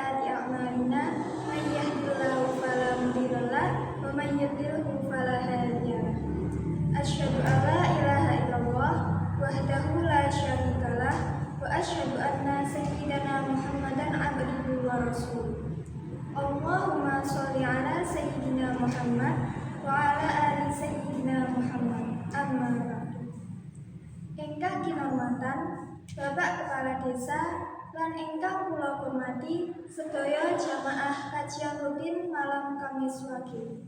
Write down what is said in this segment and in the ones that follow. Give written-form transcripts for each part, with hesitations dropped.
sayyi'ati a'malina may yahdihillahu fala mudilla lahu wa may yudlilhu fala hadiya lahu. Asyhadu an la ilaha illallah wahdahu la syarika lah wa asyhadu anna sayyidana Muhammadan abduhu wa rasuluh. Allahumma sholli ala sayyidina Muhammad wa ala ali sayyidina Muhammad. Amma ba'du. Ingkang kinurmatan Bapak Kepala Desa lan ingkang kula hormati sedaya jamaah kajian rutin malam Kamis Wage.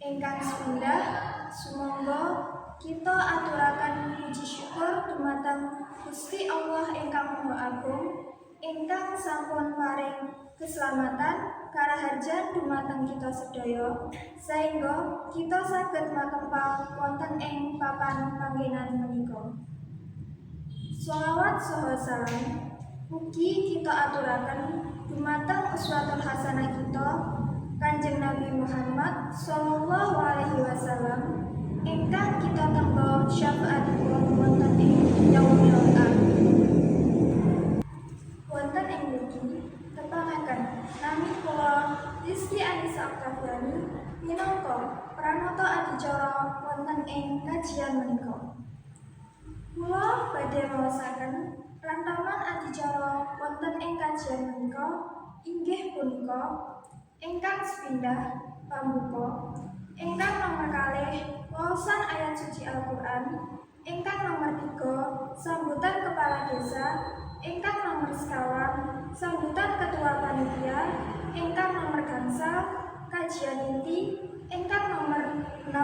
Ingkang sepindah sumangga kita aturaken puji syukur dumateng Gusti Allah ingkang Maha Agung ingkang sampun paring keselamatan karaharjan dumateng kita sedaya sehingga kita saged makempal wonten ing papan panggenan menika. Sholawat saha salam mugi kita aturaken dumateng uswatul hasanah kita Kanjeng Nabi Muhammad sallallahu alaihi wasallam ingkang kita temba syafaatipun wonten ing yaumil akhir. Wonten ing mriki tepangaken nami kula Rizky Anissa Oktaviani minangka pranata adicara wonten ing kajian menika. Kula badhe maosaken rantaman adicara wonten ing kajian menika inggih punika ingkang sepindah pambuka, ingkang nomor kalih waosan ayat suci Al-Quran, ingkang nomor 3 sambutan kepala desa, ingkang nomor sekawan sambutan ketua panitia, ingkang nomor gangsal kajian inti, ingkang nomor 6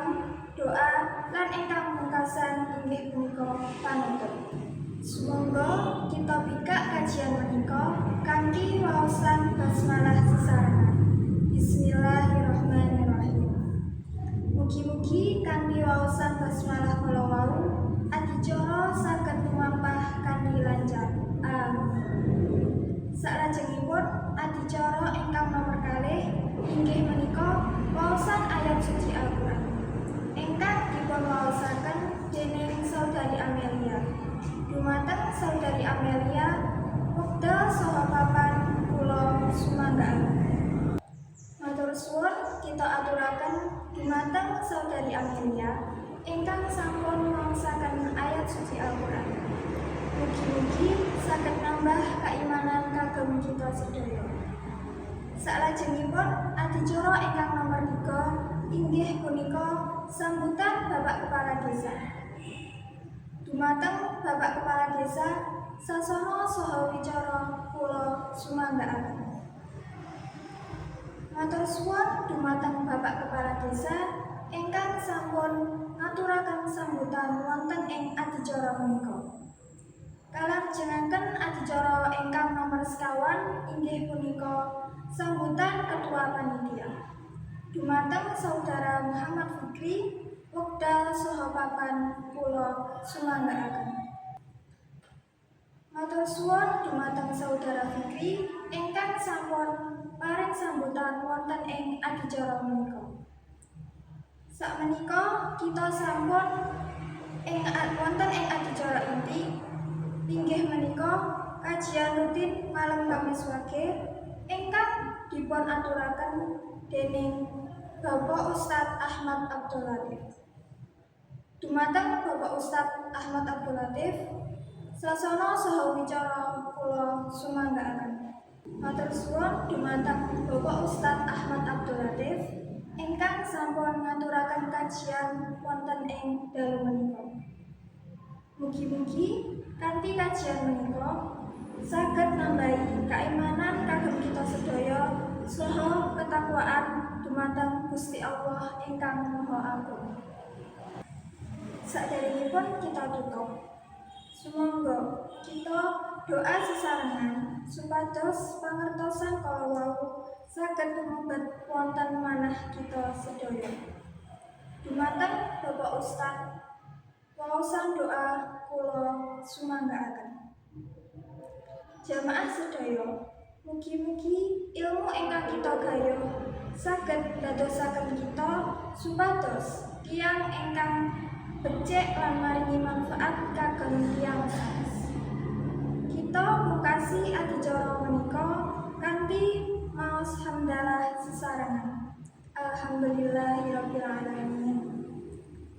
doa, lan ingkang pungkasan inggih punika panutup. Sumangga kita bikak kajian menika kanthi waosan basmalah sesarengan. Bismillahirrahmanirrahim. Mugi-mugi kanthi waosan basmalah kala wau adicara saged lumampah kanthi lancar. Amin. Salajengipun adicara ingkang nomor kalih inggih menika waosan ayat suci Al-Qur'an ingkang dipun waosaken dening Saudari Amelia. Dumateng Saudari Amelia wekdal saha papan kula sumanggaaken. Matur suwun kita aturaken dumateng Saudari Amelia ingkang sampun maosaken ayat suci Al-Qur'an. Mugi-mugi saged nambah keimanan kagem kita sedaya. Salajengipun adicara ingkang nomor 3 inggih punika sambutan Bapak Kepala Desa. Dumateng Bapak Kepala Desa sasana saha wicara kula sumanggaaken. Matur suwun dumateng Bapak Kepala Desa ingkang sampun ngaturaken sambutan wonten ing adicara menika. Kalajengaken adicara ingkang nomor sekawan inggih punika sambutan ketua panitia. Dumateng Saudara Muhammad Fikri wekdal saha papan kula sumanggaaken. Matur suwun dumateng Saudara Fikri ingkang sampun paring sambutan wonten ing adicara menika. Sakmenika kita sampun wonten ing adicara inti inggih menika kajian rutin malam Kamis Wage ingkang dipun aturaken dening Bapak Ustadz Ahmad Abdul Latif. Dumateng Bapak Ustadz Ahmad Abdul Latif sasana saha wicara kula sumanggaaken. Matur suwun dumateng Bapak Ustadz Ahmad Abdul Latif ingkang sampun ngaturaken kajian wonten ing dalu menika. Mugi-mugi kanthi kajian menika saged nambahi keimanan kagem kita sedaya saha ketakwaan dumateng Gusti Allah ingkang Maha Agung. Saderengipun kita tutup, sumangga kita doa sesarengan supados pangertosan kala wau saged tumebet wonten manah kita sedaya. Dumateng Bapak Ustadz waosan doa kula sumanggaaken. Jamaah sedaya, mugi-mugi ilmu ingkang kita gayuh saged dadosaken kita supados tiyang ingkang becik lan maringi manfaat kagem tiyang sanes. Kita mungkasi adicara menika kanthi sesarengan. Alhamdulillahirabbil alamin.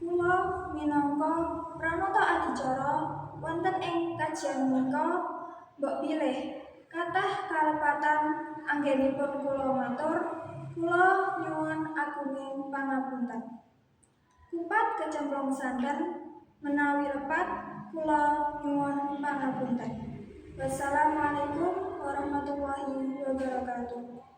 Kula minangka pranata adicara wonten ing kajian menika mbok pilih kathah kalepatan anggenipun kula matur, kula nyuwun agunging pangapunten. Kupat kecemplung santen menawi lepat kula nyuwun pangapunten. Wassalamualaikum warahmatullahi wabarakatuh.